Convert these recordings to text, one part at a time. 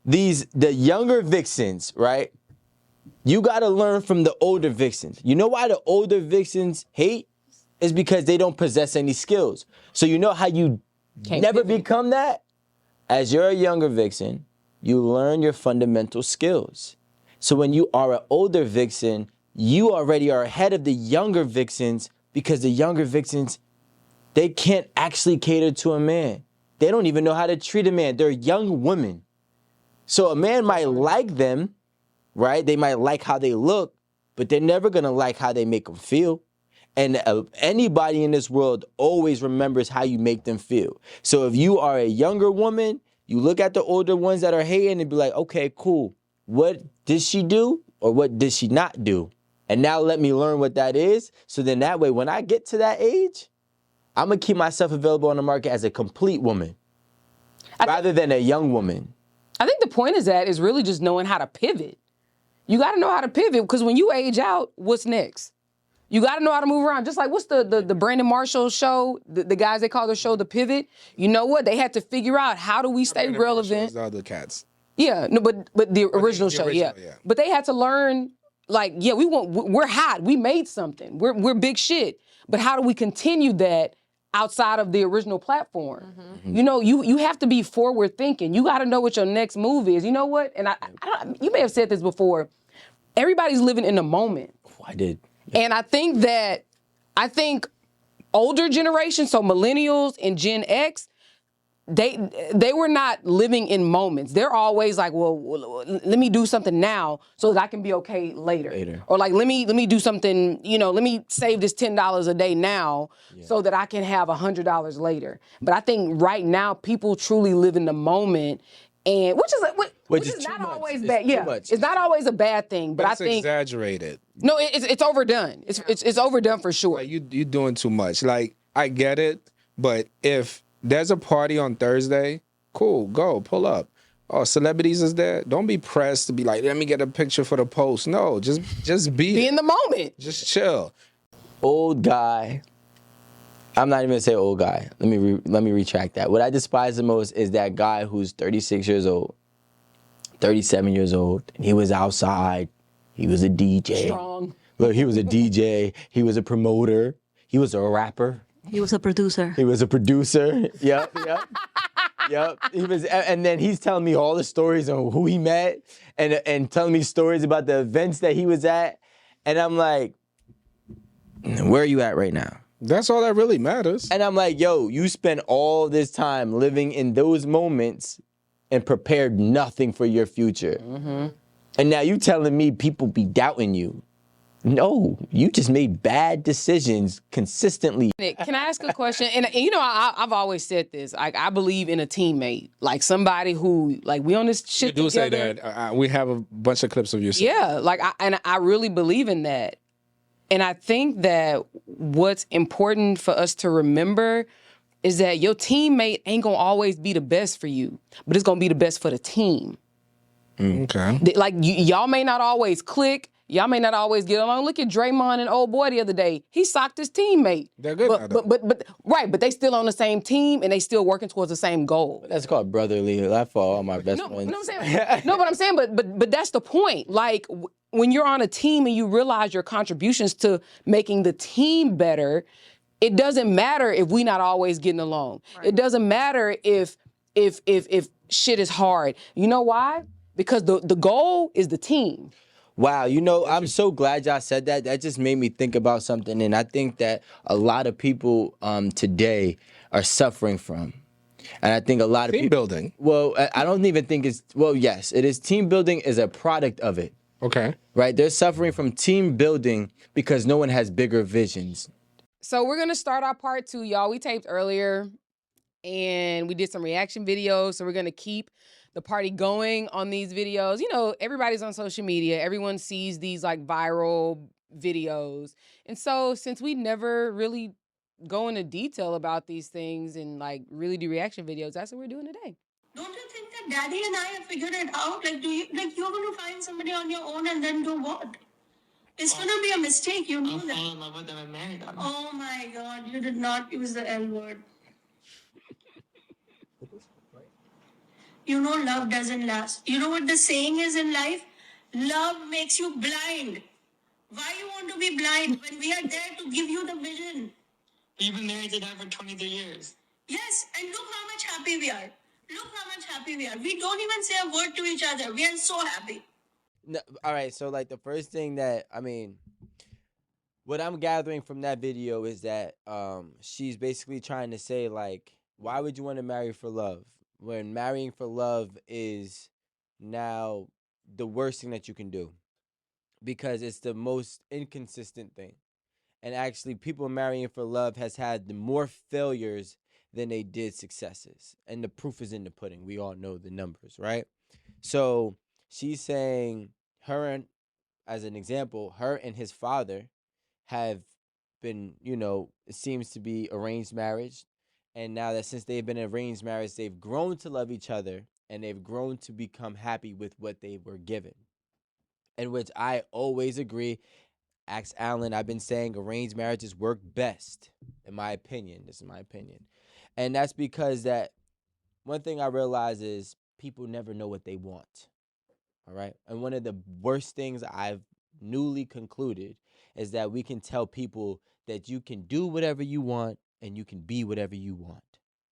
the younger Vixens, right? You got to learn from the older Vixens. You know why the older Vixens hate? Is because they don't possess any skills. So you know how you never become that? As you're a younger Vixen, you learn your fundamental skills. So when you are an older Vixen, you already are ahead of the younger Vixens because the younger Vixens, they can't actually cater to a man. They don't even know how to treat a man. They're young women. So a man might like them, right? They might like how they look, but they're never gonna like how they make them feel. And anybody in this world always remembers how you make them feel. So if you are a younger woman, you look at the older ones that are hating and be like, okay, cool. What did she do or what did she not do? And now let me learn what that is. So then that way, when I get to that age, I'm gonna keep myself available on the market as a complete woman rather than a young woman. I think the point is really just knowing how to pivot. You got to know how to pivot because when you age out, what's next? You got to know how to move around. Just like, what's the Brandon Marshall show, the guys they call their show The Pivot? You know what? They had to figure out how do we stay relevant. The other cats. Yeah, no, but the original show, yeah. But they had to learn, like, yeah, we're hot. We made something. We're big shit. But how do we continue that outside of the original platform? Mm-hmm. You know, you have to be forward thinking. You got to know what your next move is. You know what? And you may have said this before. Everybody's living in the moment. Oh, I did. And I think older generations, so millennials and Gen X, they were not living in moments. They're always like, well, let me do something now so that I can be okay later. Or like, let me do something, let me save this $10 a day now so that I can have $100 later. But I think right now people truly live in the moment, and which is not always bad. Yeah, it's not always a bad thing, but I think exaggerated. No, it's overdone. It's overdone for sure. Like you're doing too much. Like, I get it, but if there's a party on Thursday, cool, go, pull up. Oh, celebrities is there? Don't be pressed to be like, let me get a picture for the post. No, just be in the moment. Just chill. Old guy. I'm not even gonna say old guy. Let me retract that. What I despise the most is that guy who's 36 years old, 37 years old, and he was outside. He was a DJ. Strong. Look, he was a DJ. He was a promoter. He was a rapper. He was a producer. He was a producer. Yep. He was, and then he's telling me all the stories on who he met, and telling me stories about the events that he was at, and I'm like, where are you at right now? That's all that really matters. And I'm like, yo, you spent all this time living in those moments and prepared nothing for your future. Mm-hmm. And now you telling me people be doubting you. No, you just made bad decisions consistently. Can I ask a question? And I've always said this. Like, I believe in a teammate, like somebody who, like, we on this shit together. You do say that. We have a bunch of clips of you saying that. Like, I really believe in that. And I think that what's important for us to remember is that your teammate ain't gonna always be the best for you, but it's gonna be the best for the team. Okay. Like, y'all may not always click. Y'all may not always get along. Look at Draymond and old boy the other day. He socked his teammate. They're good now, but they still on the same team and they still working towards the same goal. That's called brotherly. That's for all my best friends. No, I'm saying, no, but I'm saying, but that's the point. Like, when you're on a team and you realize your contributions to making the team better, it doesn't matter if we not always getting along. Right. It doesn't matter if shit is hard. You know why? Because the goal is the team. Wow, I'm so glad y'all said that. That just made me think about something, and I think that a lot of people today are suffering from. And I think a lot of team building. Well, I don't even think it's, well, yes, it is. Team building is a product of it. Okay. Right? They're suffering from team building because no one has bigger visions. So we're going to start our part 2, y'all. We taped earlier, and we did some reaction videos, so we're going to keep the party going on these videos. Everybody's on social media. Everyone sees these like viral videos. And so since we never really go into detail about these things and like really do reaction videos, that's what we're doing today. Don't you think that Daddy and I have figured it out? Like, you're going to find somebody on your own and then do what? It's going to be a mistake. You knew that. I fell in love with them and married them. Oh my God, you did not use the L word. love doesn't last. You know what the saying is in life? Love makes you blind. Why you want to be blind when we are there to give you the vision? You've been married to that for 23 years. Yes, and look how much happy we are. Look how much happy we are. We don't even say a word to each other. We are so happy. No, all right, so like the first thing that what I'm gathering from that video is that she's basically trying to say like, why would you want to marry for love when marrying for love is now the worst thing that you can do, because it's the most inconsistent thing. And actually, people marrying for love has had more failures than they did successes, and the proof is in the pudding. We all know the numbers, right? So she's saying as an example, her and his father have been, it seems to be arranged marriage. And now that since they've been arranged marriage, they've grown to love each other and they've grown to become happy with what they were given. In which I always agree. Ask Alan, I've been saying arranged marriages work best, in my opinion. This is my opinion. And that's because that one thing I realize is people never know what they want. All right. And one of the worst things I've newly concluded is that we can tell people that you can do whatever you want and you can be whatever you want.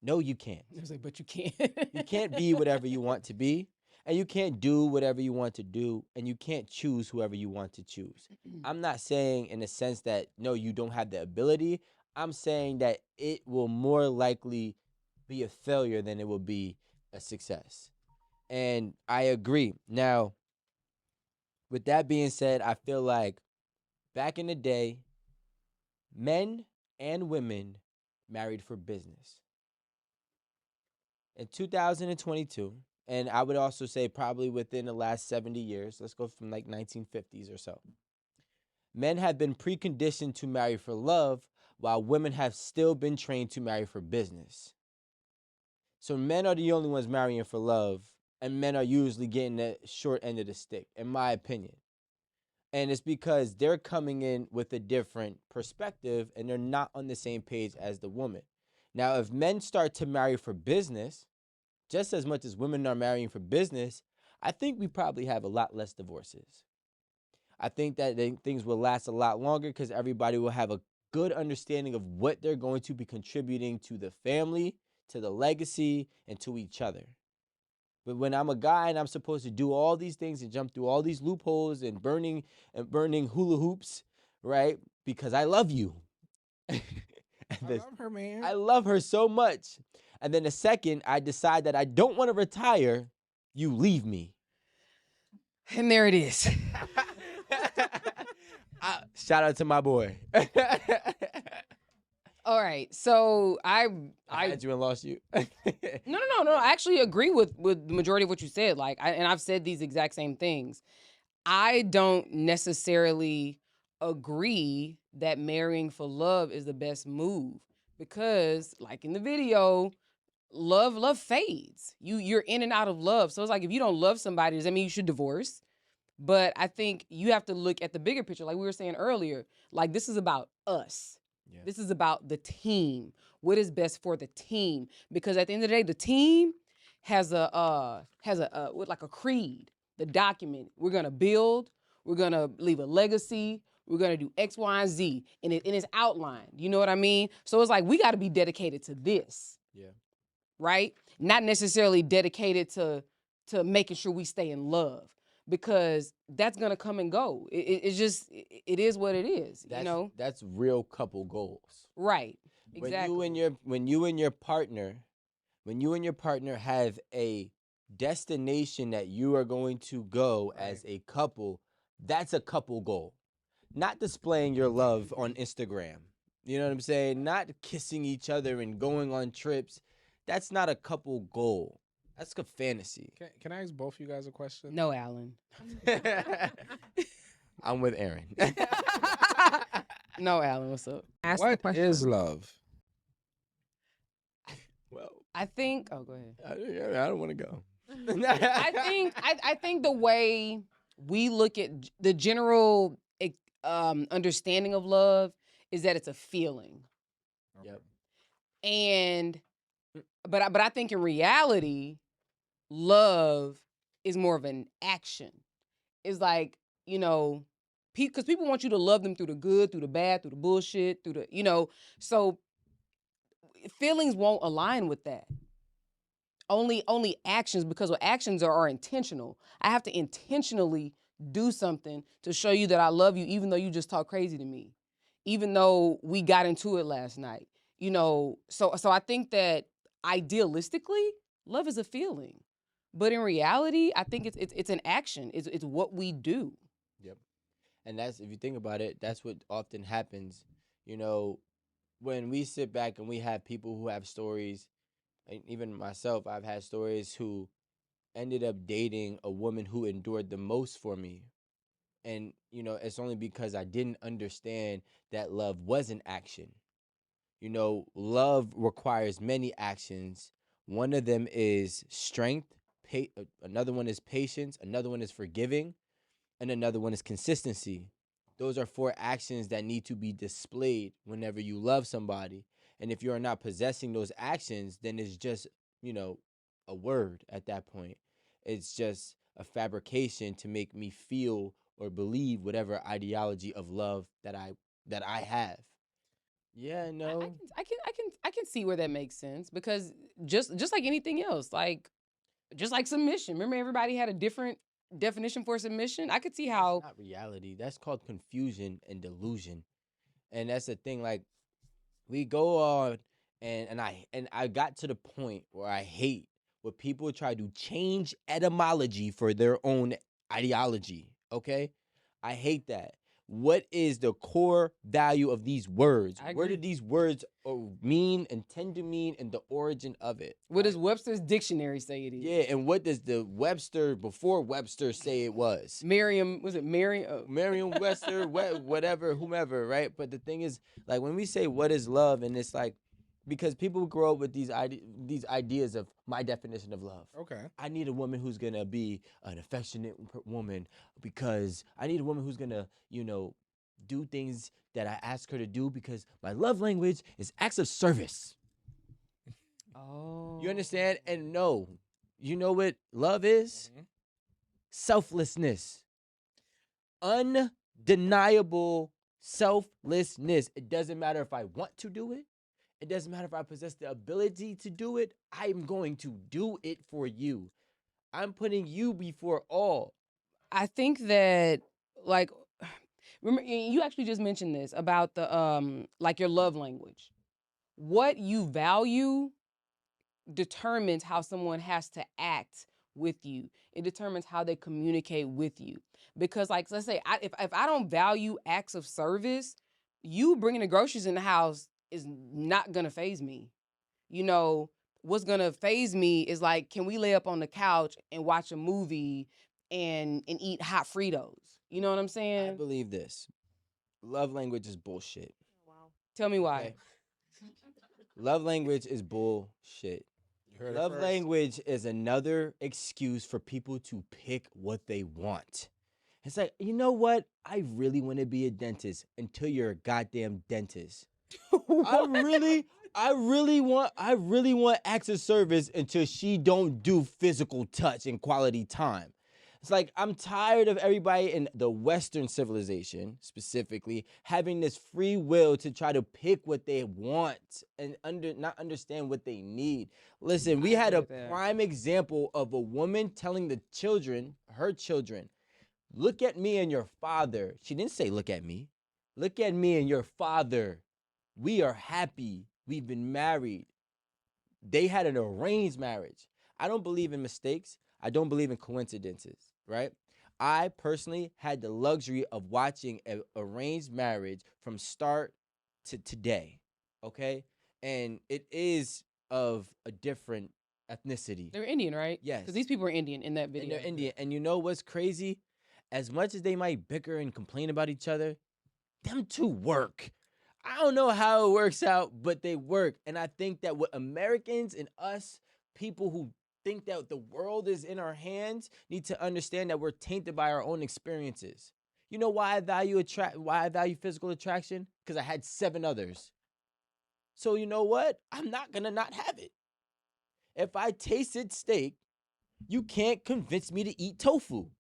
No, you can't. I was like, but you can't. You can't be whatever you want to be, and you can't do whatever you want to do, and you can't choose whoever you want to choose. I'm not saying in the sense that, no, you don't have the ability. I'm saying that it will more likely be a failure than it will be a success. And I agree. Now, with that being said, I feel like back in the day, men and women married for business. In 2022, and I would also say probably within the last 70 years, let's go from like 1950s or so, men have been preconditioned to marry for love while women have still been trained to marry for business. So men are the only ones marrying for love, and men are usually getting the short end of the stick, in my opinion. And it's because they're coming in with a different perspective and they're not on the same page as the woman. Now, if men start to marry for business, just as much as women are marrying for business, I think we probably have a lot less divorces. I think that things will last a lot longer because everybody will have a good understanding of what they're going to be contributing to the family, to the legacy, and to each other. But when I'm a guy and I'm supposed to do all these things and jump through all these loopholes and burning hula hoops, right? Because I love you. I love her, man. I love her so much. And then the second I decide that I don't want to retire, you leave me. And there it is. Shout out to my boy. All right. So I had you and lost you. No. I actually agree with the majority of what you said. And I've said these exact same things. I don't necessarily agree that marrying for love is the best move because, like in the video, love fades. You're in and out of love. So it's like if you don't love somebody, does that mean you should divorce? But I think you have to look at the bigger picture, like we were saying earlier. Like this is about us. Yeah. This is about the team. What is best for the team? Because at the end of the day, the team has a creed, the document. We're gonna build. We're gonna leave a legacy. We're gonna do X, Y, and Z, and it's outlined. You know what I mean? So it's like we got to be dedicated to this. Yeah. Right? Not necessarily dedicated to making sure we stay in love. Because that's gonna come and go. It is what it is. That's real couple goals. Right. Exactly. When you and your partner have a destination that you are going to go as a couple, that's a couple goal. Not displaying your love on Instagram. You know what I'm saying? Not kissing each other and going on trips. That's not a couple goal. That's a fantasy. Can I ask both of you guys a question? No, Alan. I'm with Erin. No, Alan, what's up? Ask what the question. Is love? Well, I think. Oh, go ahead. I don't want to go. I think the way we look at the general understanding of love is that it's a feeling. Yep. But I think in reality, love is more of an action. It's like, because people want you to love them through the good, through the bad, through the bullshit, through the. So feelings won't align with that. Only actions, because what actions are intentional. I have to intentionally do something to show you that I love you, even though you just talk crazy to me, even though we got into it last night. So I think that idealistically, love is a feeling, but in reality, I think it's an action. It's what we do. Yep. And that's, if you think about it, that's what often happens. You know, when we sit back and we have people who have stories, and even myself, I've had stories who ended up dating a woman who endured the most for me. And, it's only because I didn't understand that love was an action. Love requires many actions. One of them is strength, another one is patience, another one is forgiving, and another one is consistency. Those are 4 actions that need to be displayed whenever you love somebody. And if you're not possessing those actions, then it's just, a word at that point. It's just a fabrication to make me feel or believe whatever ideology of love that I have. Yeah, no. I can see where that makes sense, because just like anything else, like just like submission. Remember, everybody had a different definition for submission. I could see how. That's not reality. That's called confusion and delusion. And that's the thing. Like, we go on, and I got to the point where I hate when people try to change etymology for their own ideology. Okay, I hate that. What is the core value of these words? I Where agree. did these words mean and tend to mean, and the origin of it? What does Webster's dictionary say it is? Yeah, and what does the Webster before Webster say it was? Merriam, was it Merriam? Merriam-Webster, whatever, whomever, right? But the thing is, like, when we say what is love, and it's like, because people grow up with these ideas of my definition of love. Okay. I need a woman who's gonna be an affectionate woman, because I need a woman who's gonna, do things that I ask her to do, because my love language is acts of service. Oh. You understand? And no, you know what love is? Mhm. Selflessness. Undeniable selflessness. It doesn't matter if I want to do it. It doesn't matter if I possess the ability to do it. I'm going to do it for you. I'm putting you before all. I think that, like, remember, you actually just mentioned this about the like your love language. What you value determines how someone has to act with you. It determines how they communicate with you. Because, like, let's say if I don't value acts of service, you bringing the groceries in the house is not gonna faze me. What's gonna faze me is, like, can we lay up on the couch and watch a movie and eat hot Fritos? You know what I'm I saying? believe this. Love language is bullshit. Tell me why. Okay? Love language is bullshit. You heard it Love first. language is another excuse for people to pick what they want. It's like, you know what? I really want to be a dentist until you're a goddamn dentist. I really want acts of service until she don't do physical touch and quality time. It's like, I'm tired of everybody in the Western civilization, specifically, having this free will to try to pick what they want and not understand what they need. Listen, we had a prime example of a woman telling the children, her children, look at me and your father. She didn't say, look at me. Look at me and your father. We are happy. We've been married. They had an arranged marriage. I don't believe in mistakes. I don't believe in coincidences, right? I personally had the luxury of watching an arranged marriage from start to today, okay? And it is of a different ethnicity. They're Indian, right? Yes. Because these people are Indian in that And video. they're Indian. And you know what's crazy? As much as they might bicker and complain about each other, them two work. I don't know how it works out, but they work. And I think that with Americans and us, people who think that the world is in our hands, need to understand that we're tainted by our own experiences. You know why I value physical attraction? Because I had 7 others. So you know what? I'm not gonna not have it. If I tasted steak You can't convince me to eat tofu.